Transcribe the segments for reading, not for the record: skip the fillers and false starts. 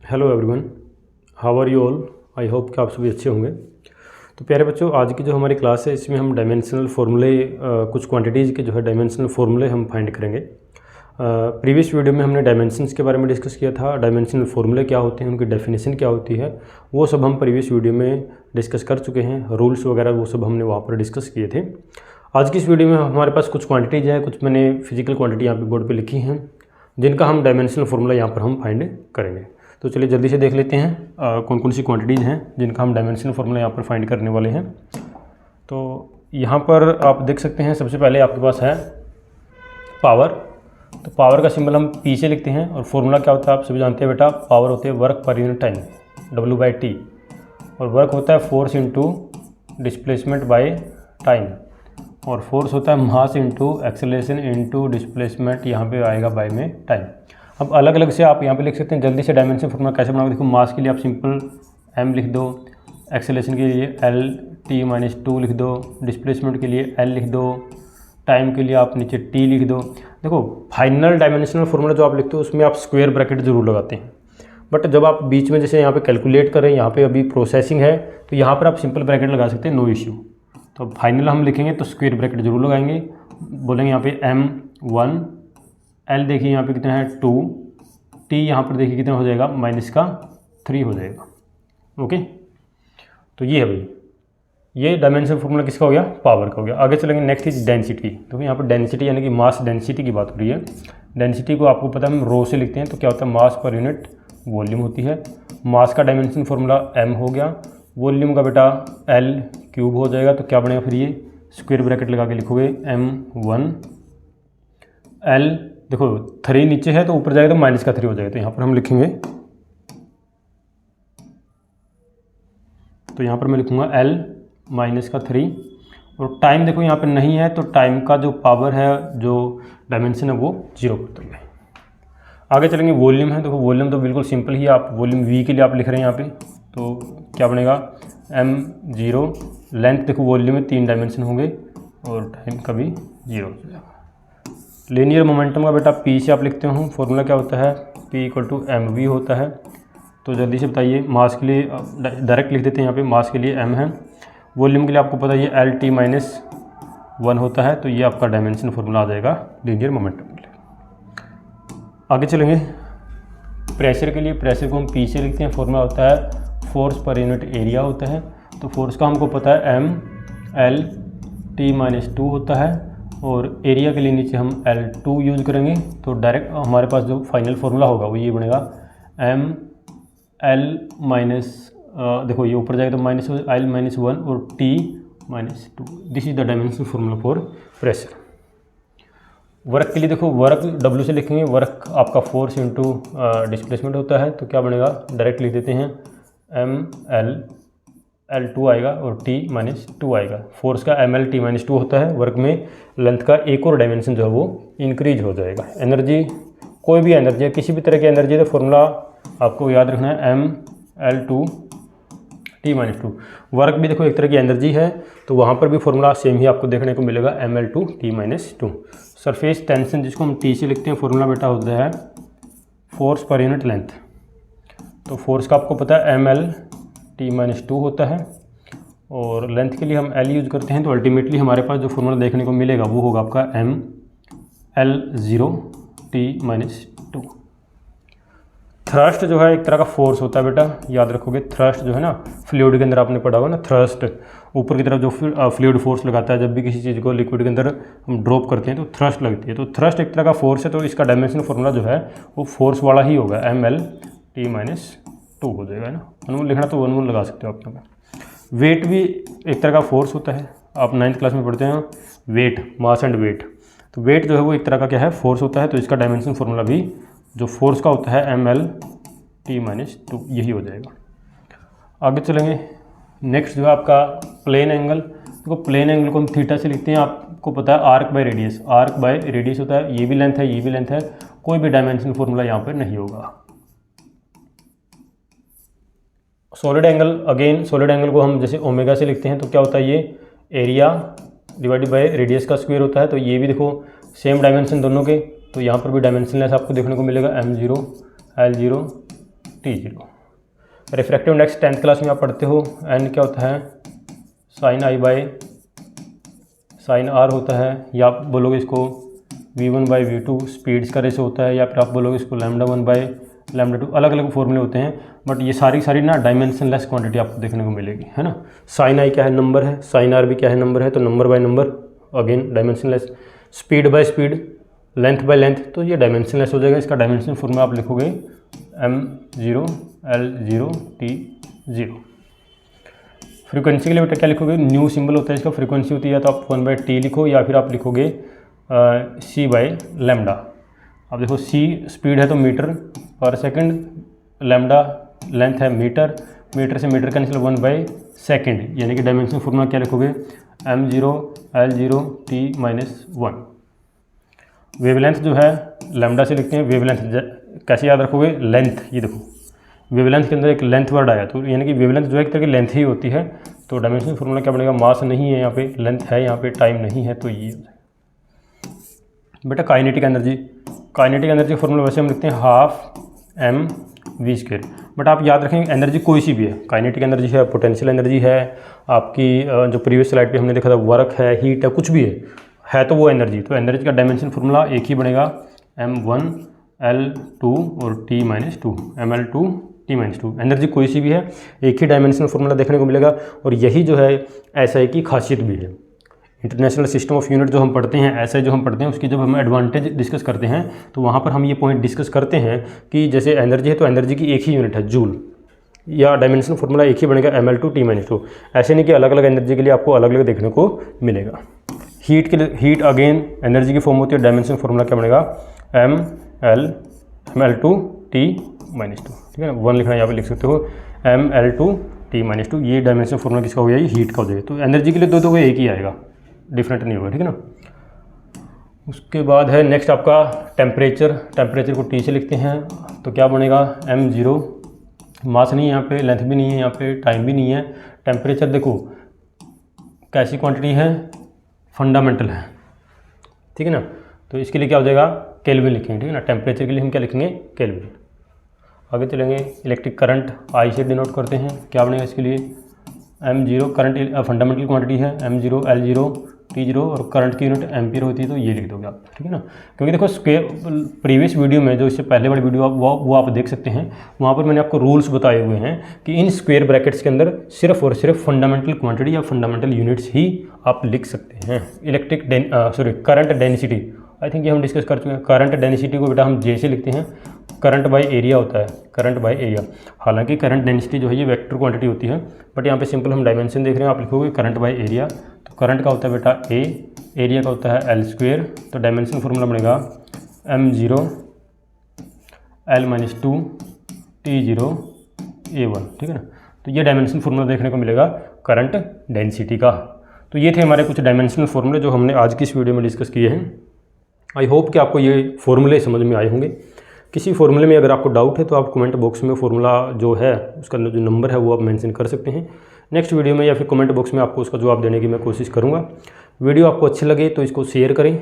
Hello everyone, how are you all. I hope कि आप सभी अच्छे होंगे। तो प्यारे बच्चों, आज की जो हमारी क्लास है इसमें हम डायमेंशनल फार्मूले कुछ क्वांटिटीज़ के जो है डायमेंशनल फार्मूले हम फाइंड करेंगे। प्रीवियस वीडियो में हमने डायमेंशंस के बारे में डिस्कस किया था, डायमेंशनल फार्मूले क्या होते हैं, उनकी डेफिनेशन क्या होती है, वो सब हम प्रीवियस वीडियो में डिस्कस कर चुके हैं। रूल्स वगैरह वो सब हमने वहाँ पर डिस्कस किए थे। आज की इस वीडियो में हमारे पास कुछ क्वान्टिटीज़ हैं, कुछ मैंने फिजिकल क्वान्टिटी यहाँ पर बोर्ड पर लिखी हैं जिनका हम डायमेंशनल फार्मूला यहाँ पर हम फाइंड करेंगे। तो चलिए जल्दी से देख लेते हैं कौन कौन सी क्वांटिटीज़ हैं जिनका हम डायमेंशनल फार्मूला यहाँ पर फाइंड करने वाले हैं। तो यहाँ पर आप देख सकते हैं, सबसे पहले आपके पास है पावर। तो पावर का सिंबल हम पी से लिखते हैं और फार्मूला क्या होता है आप सभी जानते हैं बेटा। पावर होते हैं work per unit time, W/T, और वर्क होता है force into displacement by time, और फोर्स होता है mass into acceleration into displacement, यहाँ पे आएगा बाय में टाइम। अब अलग अलग से आप यहाँ पे लिख सकते हैं। जल्दी से डायमेंशन फार्मूला कैसे बनाओगे, देखो मास के लिए आप सिंपल m लिख दो, एक्सेलरेशन के लिए L/T-2 लिख दो, डिस्प्लेसमेंट के लिए L लिख दो, टाइम के लिए आप नीचे T लिख दो। देखो फाइनल डायमेंशनल फार्मूला जो आप लिखते हो उसमें आप स्क्वायर ब्रैकेट जरूर लगाते हैं, बट जब आप बीच में जैसे यहाँ पे कैलकुलेट कर रहे हैं, यहाँ पे अभी प्रोसेसिंग है, तो यहाँ पर आप सिंपल ब्रैकेट लगा सकते हैं, नो इश्यू। तो फाइनल हम लिखेंगे तो स्क्वायर ब्रैकेट जरूर लगाएंगे, बोलेंगे यहाँ पे M1, L देखिए यहाँ पे कितना है 2, T यहाँ पर देखिए कितना हो जाएगा -3 हो जाएगा। ओके, तो ये है भाई, ये डायमेंशन फार्मूला किसका हो गया, पावर का हो गया। आगे चलेंगे, नेक्स्ट इज डेंसिटी। तो यहाँ पर डेंसिटी यानी कि मास डेंसिटी की बात हो रही है। डेंसिटी को आपको पता है हम रो से लिखते हैं, तो क्या होता है मास पर यूनिट वॉल्यूम होती है। मास का डायमेंशन फार्मूला m हो गया, वॉल्यूम का बेटा L³ हो जाएगा। तो क्या बनेगा फिर, ये स्क्वायर ब्रैकेट लगा के लिखोगे M1 L, देखो 3 नीचे है तो ऊपर जाएगा तो -3 हो जाएगा। तो यहाँ पर हम लिखेंगे, तो यहाँ पर मैं लिखूँगा L-3, और टाइम देखो यहाँ पर नहीं है तो टाइम का जो पावर है, जो डायमेंशन है वो 0 कर देंगे। आगे चलेंगे, वॉल्यूम है। देखो वॉल्यूम तो बिल्कुल सिंपल ही है, आप वॉल्यूम V के लिए आप लिख रहे हैं यहाँ पे, तो क्या बनेगा M0। लेंथ देखो वॉल्यूम में 3 डायमेंशन होंगे और टाइम का भी 0 हो जाएगा। लीनियर मोमेंटम का बेटा P से आप लिखते हो, फॉर्मूला क्या होता है P=mv होता है। तो जल्दी से बताइए, मास के लिए डायरेक्ट लिख देते हैं, यहाँ पे मास के लिए m है, वॉल्यूम के लिए आपको पता है ये L/T-1 होता है। तो ये आपका डायमेंशन फार्मूला आ जाएगा लीनियर मोमेंटम के लिए। आगे चलेंगे, प्रेशर के लिए, प्रेशर को हम P से लिखते हैं, फॉर्मूला होता है फोर्स पर यूनिट एरिया होता है। तो फोर्स का हमको पता है M/L/T-2 होता है, और एरिया के लिए नीचे हम L2 यूज़ करेंगे। तो डायरेक्ट हमारे पास जो फाइनल फार्मूला होगा वो ये बनेगा M/L- देखो ये ऊपर जाएगा तो -L-1 और T-2। This is the dimensional formula for pressure. Work के लिए देखो, वर्क W से लिखेंगे, वर्क आपका फोर्स इंटू डिस्प्लेसमेंट होता है। तो क्या बनेगा, डायरेक्ट लिख देते हैं ML-L2 आएगा और T-2 आएगा। फोर्स का ML-T-2 होता है, वर्क में लेंथ का एक और डायमेंशन जो है वो इंक्रीज हो जाएगा। एनर्जी, कोई भी एनर्जी है, किसी भी तरह की एनर्जी, तो फॉर्मूला आपको याद रखना है ML2T-2। वर्क भी देखो एक तरह की एनर्जी है, तो वहाँ पर भी फॉर्मूला सेम ही आपको देखने को मिलेगा ML2T-2। सरफेस टेंशन जिसको हम T से लिखते हैं, फॉर्मूला बेटा होता है फोर्स पर यूनिट लेंथ। तो फोर्स का आपको पता है ML-T-2 होता है, और लेंथ के लिए हम L यूज़ करते हैं। तो अल्टीमेटली हमारे पास जो फॉर्मूला देखने को मिलेगा वो होगा आपका ML0T-2। थ्रस्ट जो है एक तरह का फोर्स होता है बेटा, याद रखोगे। थ्रस्ट जो है ना, फ्लूइड के अंदर आपने पढ़ा होगा ना, थ्रस्ट ऊपर की तरफ जो फ्लूइड फोर्स लगाता है, जब भी किसी चीज़ को लिक्विड के अंदर हम ड्रॉप करते हैं तो थ्रस्ट लगती है। तो थ्रस्ट एक तरह का फोर्स है, तो इसका डायमेंशनल फार्मूला जो है वो फोर्स वाला ही होगा, ML-T-2 हो जाएगा ना। अनुमान लिखना तो अनुमान लगा सकते हो आप यहाँ पर। वेट भी एक तरह का फोर्स होता है, आप 9th क्लास में पढ़ते हैं वेट, मास एंड वेट। तो वेट जो है वो एक तरह का क्या है, फोर्स होता है। तो इसका डायमेंशन फार्मूला भी जो फोर्स का होता है ML-T-2 यही हो जाएगा। आगे चलेंगे, नेक्स्ट जो है आपका प्लेन एंगल। देखो प्लेन एंगल को हम थीटा से लिखते हैं, आपको पता है arc by radius, arc by radius होता है। ये भी लेंथ है, ये भी लेंथ है, कोई भी डायमेंशन फार्मूला यहाँ पर नहीं होगा। Solid angle, again solid angle को हम जैसे ओमेगा से लिखते हैं, तो क्या होता है ये एरिया डिवाइडेड बाय रेडियस का स्क्वायर होता है। तो ये भी देखो सेम डायमेंशन दोनों के, तो यहाँ पर भी डायमेंशनलेस आपको देखने को मिलेगा M0 L0 T0। Refractive index 10th class में आप पढ़ते हो, n क्या होता है sine I by sine R होता है, या आप बोलोगे इसको v1 बाई v2 स्पीड्स का रेशो होता है, या फिर आप बोलोगे इसको λ1 बाई λ2, अलग अलग फॉर्मूले होते हैं। बट ये सारी ना डायमेंशनलेस क्वांटिटी आपको देखने को मिलेगी, है ना। साइन I क्या है, नंबर है, साइन R भी क्या है, नंबर है, तो number by number again dimensionless. Speed by speed, length by length, तो ये डायमेंशनलेस हो जाएगा। इसका डायमेंशन फॉर्मूला आप लिखोगे m0 l0 t0। फ्रीक्वेंसी के लिए बेटा क्या लिखोगे, न्यू सिंबल होता है इसका, फ्रीक्वेंसी होती है तो आप 1/t लिखो, या फिर आप लिखोगे c बाय लैम्डा। अब देखो c स्पीड है तो मीटर पर सेकंड, लैम्डा लेंथ है मीटर, मीटर से मीटर कैंसिल 1/सेकंड, यानी कि डायमेंशन फॉर्मूला क्या लिखोगे m0 l0 t-1। वेवलेंथ जो है लैम्डा से लिखते हैं, वेवलेंथ कैसे याद रखोगे, लेंथ, ये देखो वेवलेंथ के अंदर एक लेंथ वर्ड आया, तो यानी कि वेवलेंथ जो है एक तरह की लेंथ ही होती है। तो डायमेंशन फॉर्मूला क्या बनेगा, मास नहीं है यहाँ पे, लेंथ है यहाँ पे, टाइम नहीं है, तो ये बेटा kinetic energy. Kinetic energy formula वैसे हम लिखते हैं हाफ mv²। बट आप याद रखेंगे एनर्जी कोई सी भी है, काइनेटिक एनर्जी है, पोटेंशियल एनर्जी है, आपकी जो प्रीवियस स्लाइड पे हमने देखा था वर्क है, हीट है, कुछ भी है तो वो एनर्जी। तो एनर्जी का डायमेंशन फॉर्मूला एक ही बनेगा m1 l2 और t-2, ml2 t-2। एनर्जी कोई सी भी है, एक ही डायमेंशनल फॉर्मूला देखने को मिलेगा, और यही जो है SI की खासियत भी है। इंटरनेशनल सिस्टम ऑफ यूनिट जो हम पढ़ते हैं, SI जो हम पढ़ते हैं, उसकी जब हम एडवांटेज डिस्कस करते हैं तो वहाँ पर हम ये पॉइंट डिस्कस करते हैं कि जैसे एनर्जी है तो एनर्जी की एक ही यूनिट है जूल, या डायमेंशन फॉर्मूला एक ही बनेगा ml2 t-2। ऐसे नहीं कि अलग अलग एनर्जी के लिए आपको अलग अलग देखने को मिलेगा। हीट के लिए, हीट अगेन एनर्जी की फॉर्म होती है, डायमेंशन फॉर्मूला क्या बनेगा ml2 t-2, ठीक है ना। 1 लिखना यहाँ पे लिख सकते हो ml2 t-2, ये डायमेंशन फॉर्मूला किसका हो गया, ये हीट का हो जाएगा। तो एनर्जी के लिए दो एक ही आएगा, डिफरेंट नहीं होगा, ठीक है ना। उसके बाद है नेक्स्ट आपका टेम्परेचर। टेम्परेचर को T से लिखते हैं, तो क्या बनेगा m0, मास नहीं है यहाँ पे, लेंथ भी नहीं है यहाँ पे, टाइम भी नहीं है। टेम्परेचर देखो कैसी क्वांटिटी है, फंडामेंटल है, ठीक है ना। तो इसके लिए क्या हो जाएगा, केल्विन लिखेंगे, ठीक है ना। टेम्परेचर के लिए हम क्या लिखेंगे, केल्विन। आगे चलेंगे, इलेक्ट्रिक करंट I से डिनोट करते हैं, क्या बनेगा इसके लिए m0, करंट फंडामेंटल क्वांटिटी है, m0 l0 t0, और करंट की यूनिट एम्पियर होती है, तो ये लिख दोगे आप, ठीक है ना। क्योंकि देखो स्क्वायर प्रीवियस वीडियो में जो इससे पहले वाली वीडियो वो आप देख सकते हैं, वहाँ पर मैंने आपको रूल्स बताए हुए हैं कि इन स्क्वायर ब्रैकेट्स के अंदर सिर्फ और सिर्फ फंडामेंटल क्वांटिटी या फंडामेंटल यूनिट्स ही आप लिख सकते हैं। करंट डेंसिटी, आई थिंक ये हम डिस्कस कर चुके हैं। करंट डेंसिटी को बेटा हम J से लिखते हैं, करंट बाय एरिया होता है, करंट बाय एरिया। हालांकि करंट डेंसिटी जो है ये वेक्टर क्वांटिटी होती है, बट यहाँ पे सिंपल हम डायमेंशन देख रहे हैं, आप लिखोगे करंट बाय एरिया। तो करंट का होता है बेटा A, एरिया का होता है l², तो डायमेंशन फॉर्मूला बनेगा m0 l-2 t0 a1, ठीक है ना। तो ये डायमेंशन फॉर्मूला देखने को मिलेगा करंट डेंसिटी का। तो ये थे हमारे कुछ डायमेंशनल फॉर्मूले जो हमने आज की इस वीडियो में डिस्कस किए हैं। आई होप कि आपको ये फॉर्मूले समझ में आए होंगे। किसी फॉर्मूले में अगर आपको डाउट है तो आप कमेंट बॉक्स में फॉर्मूला जो है उसका जो नंबर है वो आप मेंशन कर सकते हैं। नेक्स्ट वीडियो में या फिर कमेंट बॉक्स में आपको उसका जवाब देने की मैं कोशिश करूँगा। वीडियो आपको अच्छी लगे तो इसको शेयर करें,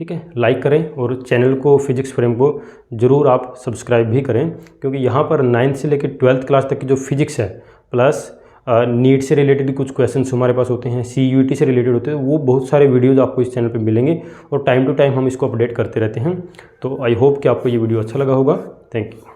ठीक है, लाइक करें, और चैनल को फिजिक्स फ्रेम को ज़रूर आप सब्सक्राइब भी करें, क्योंकि यहाँ पर 9th से लेकर 12th क्लास तक की जो फिजिक्स है, प्लस नीट से रिलेटेड कुछ क्वेश्चंस हमारे पास होते हैं, CUET से रिलेटेड होते हैं, वो बहुत सारे वीडियोज़ आपको इस चैनल पे मिलेंगे, और टाइम टू टाइम हम इसको अपडेट करते रहते हैं। तो आई होप कि आपको ये वीडियो अच्छा लगा होगा। Thank you.